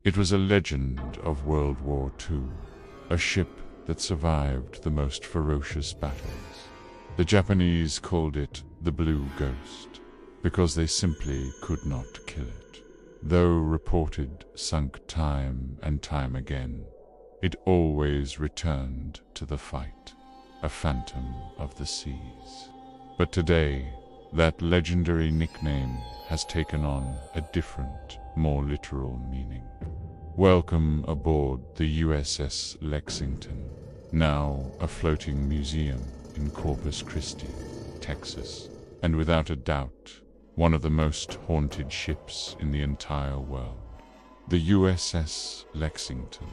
It was a legend of World War II, a ship that survived the most ferocious battles. The Japanese called it the Blue Ghost because they simply could not kill it. Though reported sunk time and time again, it always returned to the fight, a phantom of the seas. But today, that legendary nickname has taken on a different, more literal meaning. Welcome aboard the USS Lexington, now a floating museum in Corpus Christi, Texas, and without a doubt, one of the most haunted ships in the entire world. The USS Lexington,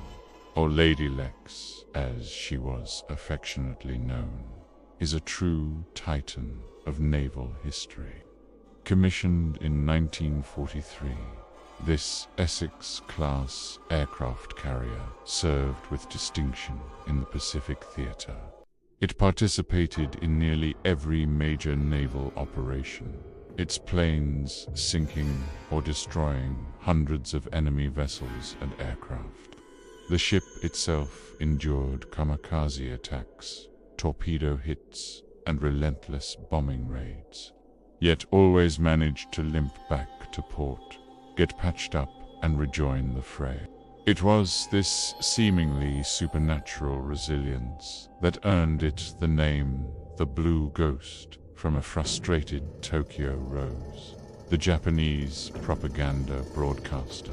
or Lady Lex, as she was affectionately known, is a true titan of naval history. Commissioned in 1943, this Essex-class aircraft carrier served with distinction in the Pacific Theater. It participated in nearly every major naval operation, its planes sinking or destroying hundreds of enemy vessels and aircraft. The ship itself endured kamikaze attacks, torpedo hits, and relentless bombing raids, yet always managed to limp back to port, get patched up, and rejoin the fray. It was this seemingly supernatural resilience that earned it the name the Blue Ghost from a frustrated Tokyo Rose, the Japanese propaganda broadcaster.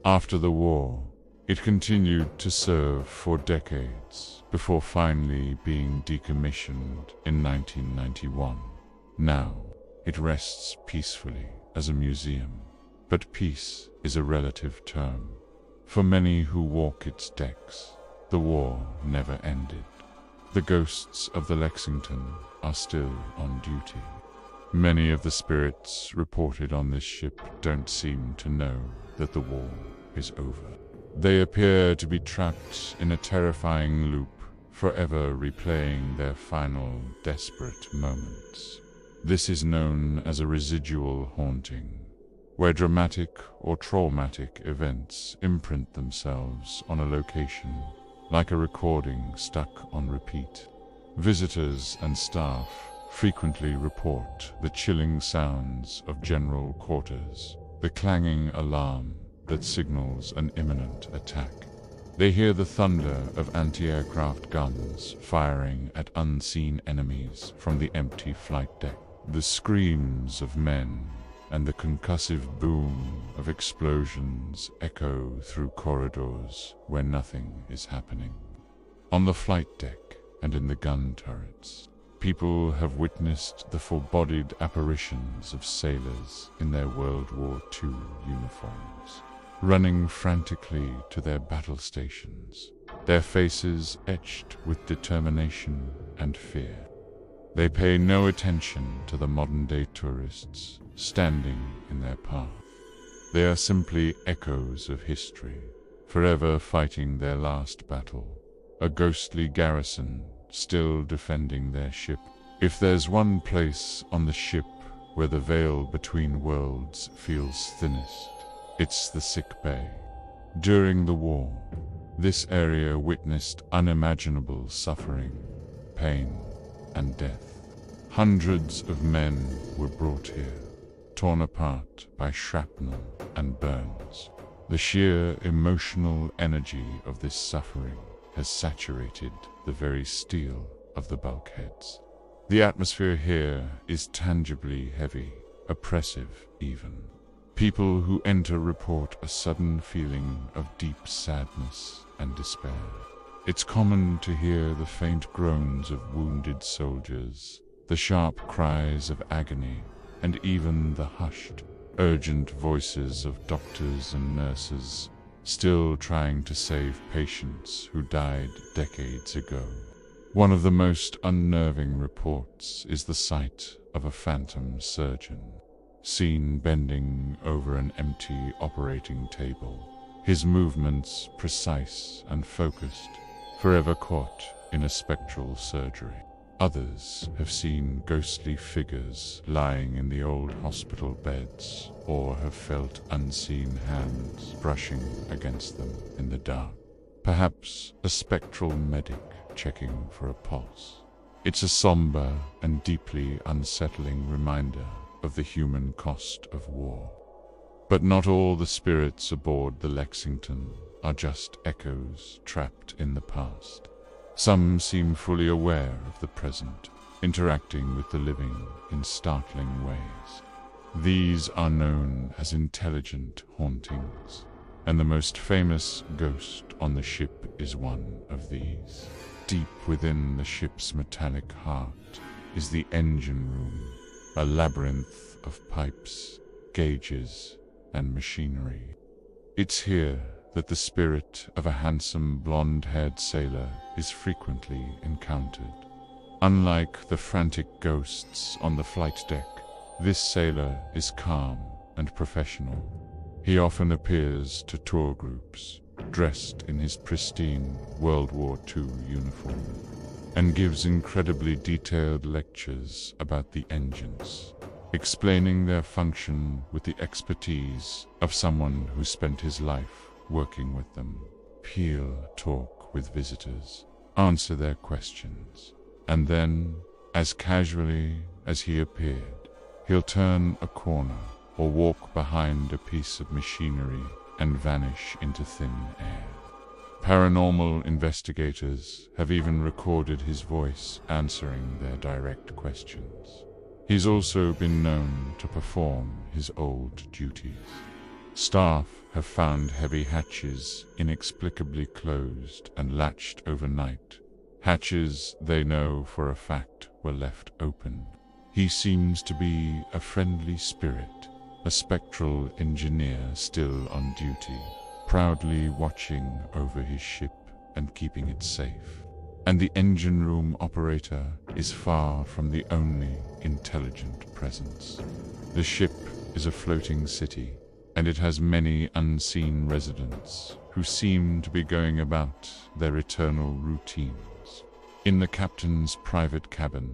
After the war, it continued to serve for decades before finally being decommissioned in 1991. Now, it rests peacefully as a museum, but peace is a relative term. For many who walk its decks, the war never ended. The ghosts of the Lexington are still on duty. Many of the spirits reported on this ship don't seem to know that the war is over. They appear to be trapped in a terrifying loop, forever replaying their final desperate moments. This is known as a residual haunting, where dramatic or traumatic events imprint themselves on a location, like a recording stuck on repeat. Visitors and staff frequently report the chilling sounds of general quarters, the clanging alarm that signals an imminent attack. They hear the thunder of anti-aircraft guns firing at unseen enemies from the empty flight deck, the screams of men, and the concussive boom of explosions echo through corridors where nothing is happening. On the flight deck and in the gun turrets, people have witnessed the full-bodied apparitions of sailors in their World War II uniforms, running frantically to their battle stations, their faces etched with determination and fear. They pay no attention to the modern-day tourists standing in their path. They are simply echoes of history, forever fighting their last battle, a ghostly garrison still defending their ship. If there's one place on the ship where the veil between worlds feels thinnest, it's the sick bay. During the war, this area witnessed unimaginable suffering, pain, and death. Hundreds of men were brought here, torn apart by shrapnel and burns. The sheer emotional energy of this suffering has saturated the very steel of the bulkheads. The atmosphere here is tangibly heavy, oppressive even. People who enter report a sudden feeling of deep sadness and despair. It's common to hear the faint groans of wounded soldiers, the sharp cries of agony, and even the hushed, urgent voices of doctors and nurses, still trying to save patients who died decades ago. One of the most unnerving reports is the sight of a phantom surgeon, seen bending over an empty operating table, his movements precise and focused, forever caught in a spectral surgery. Others have seen ghostly figures lying in the old hospital beds, or have felt unseen hands brushing against them in the dark. Perhaps a spectral medic checking for a pulse. It's a somber and deeply unsettling reminder of the human cost of war. But not all the spirits aboard the Lexington are just echoes trapped in the past. Some seem fully aware of the present, interacting with the living in startling ways. These are known as intelligent hauntings, and the most famous ghost on the ship is one of these. Deep within the ship's metallic heart is the engine room, a labyrinth of pipes, gauges, and machinery. It's here that the spirit of a handsome blonde-haired sailor is frequently encountered. Unlike the frantic ghosts on the flight deck, this sailor is calm and professional. He often appears to tour groups, dressed in his pristine World War II uniform, and gives incredibly detailed lectures about the engines, explaining their function with the expertise of someone who spent his life working with them. He'll talk with visitors, answer their questions, and then, as casually as he appeared, he'll turn a corner or walk behind a piece of machinery and vanish into thin air. Paranormal investigators have even recorded his voice answering their direct questions. He's also been known to perform his old duties. Staff have found heavy hatches inexplicably closed and latched overnight, hatches they know for a fact were left open. He seems to be a friendly spirit, a spectral engineer still on duty, proudly watching over his ship and keeping it safe. And the engine room operator is far from the only intelligent presence. The ship is a floating city, and it has many unseen residents who seem to be going about their eternal routines. In the captain's private cabin,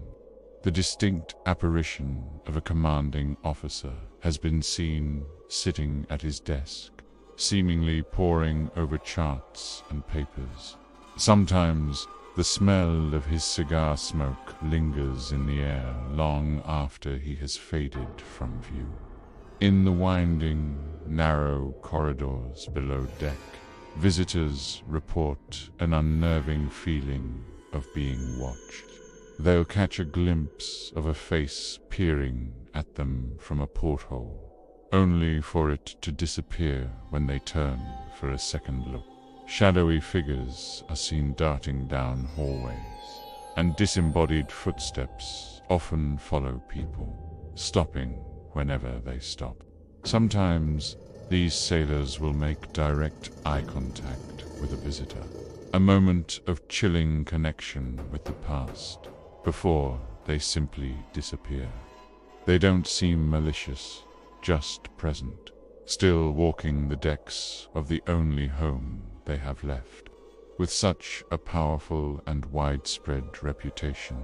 the distinct apparition of a commanding officer has been seen sitting at his desk, seemingly poring over charts and papers. Sometimes the smell of his cigar smoke lingers in the air long after he has faded from view. In the winding, narrow corridors below deck, visitors report an unnerving feeling of being watched. They'll catch a glimpse of a face peering at them from a porthole, only for it to disappear when they turn for a second look. Shadowy figures are seen darting down hallways, and disembodied footsteps often follow people, stopping whenever they stop. Sometimes these sailors will make direct eye contact with a visitor, a moment of chilling connection with the past, before they simply disappear. They don't seem malicious, just present, still walking the decks of the only home they have left. With such a powerful and widespread reputation,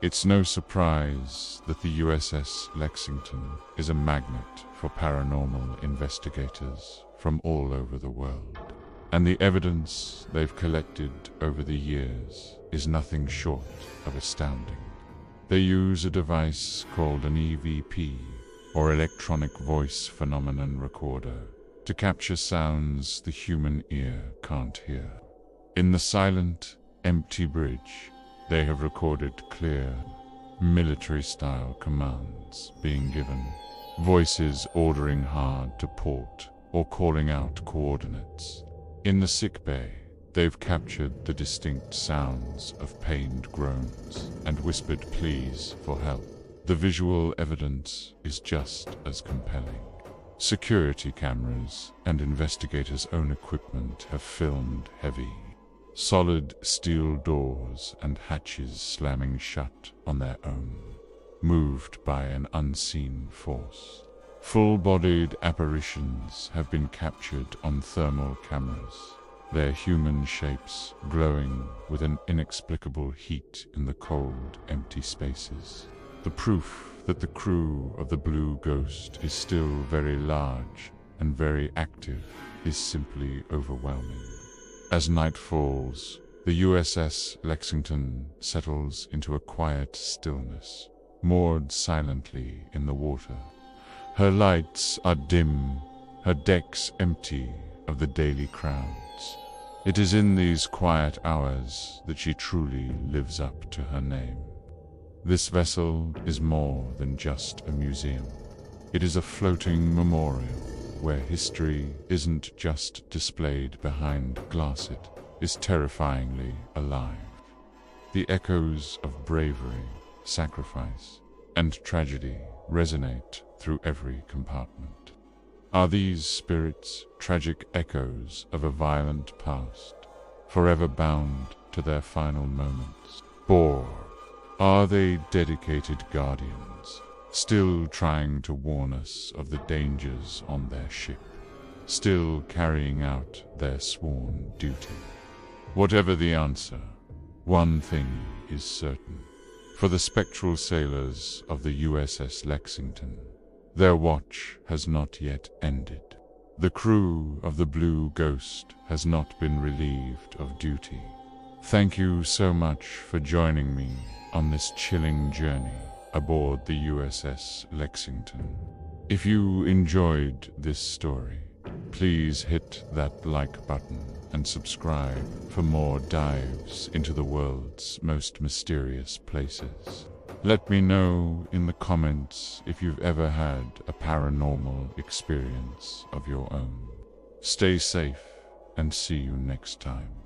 it's no surprise that the USS Lexington is a magnet for paranormal investigators from all over the world. And the evidence they've collected over the years is nothing short of astounding. They use a device called an EVP, or electronic voice phenomenon recorder, to capture sounds the human ear can't hear. In the silent, empty bridge, they have recorded clear, military-style commands being given, voices ordering hard to port or calling out coordinates. In the sickbay, they've captured the distinct sounds of pained groans and whispered pleas for help. The visual evidence is just as compelling. Security cameras and investigators' own equipment have filmed heavy, solid steel doors and hatches slamming shut on their own, moved by an unseen force. Full-bodied apparitions have been captured on thermal cameras, their human shapes glowing with an inexplicable heat in the cold, empty spaces. The proof that the crew of the Blue Ghost is still very large and very active is simply overwhelming. As night falls, the USS Lexington settles into a quiet stillness, moored silently in the water. Her lights are dim, her decks empty of the daily crowds. It is in these quiet hours that she truly lives up to her name. This vessel is more than just a museum. It is a floating memorial where history isn't just displayed behind glass, it is terrifyingly alive. The echoes of bravery, sacrifice, and tragedy resonate through every compartment. Are these spirits tragic echoes of a violent past, forever bound to their final moments? Or are they dedicated guardians, still trying to warn us of the dangers on their ship, still carrying out their sworn duty? Whatever the answer, one thing is certain. For the spectral sailors of the USS Lexington, their watch has not yet ended. The crew of the Blue Ghost has not been relieved of duty. Thank you so much for joining me on this chilling journey aboard the USS Lexington. If you enjoyed this story, please hit that like button and subscribe for more dives into the world's most mysterious places. Let me know in the comments if you've ever had a paranormal experience of your own. Stay safe and see you next time.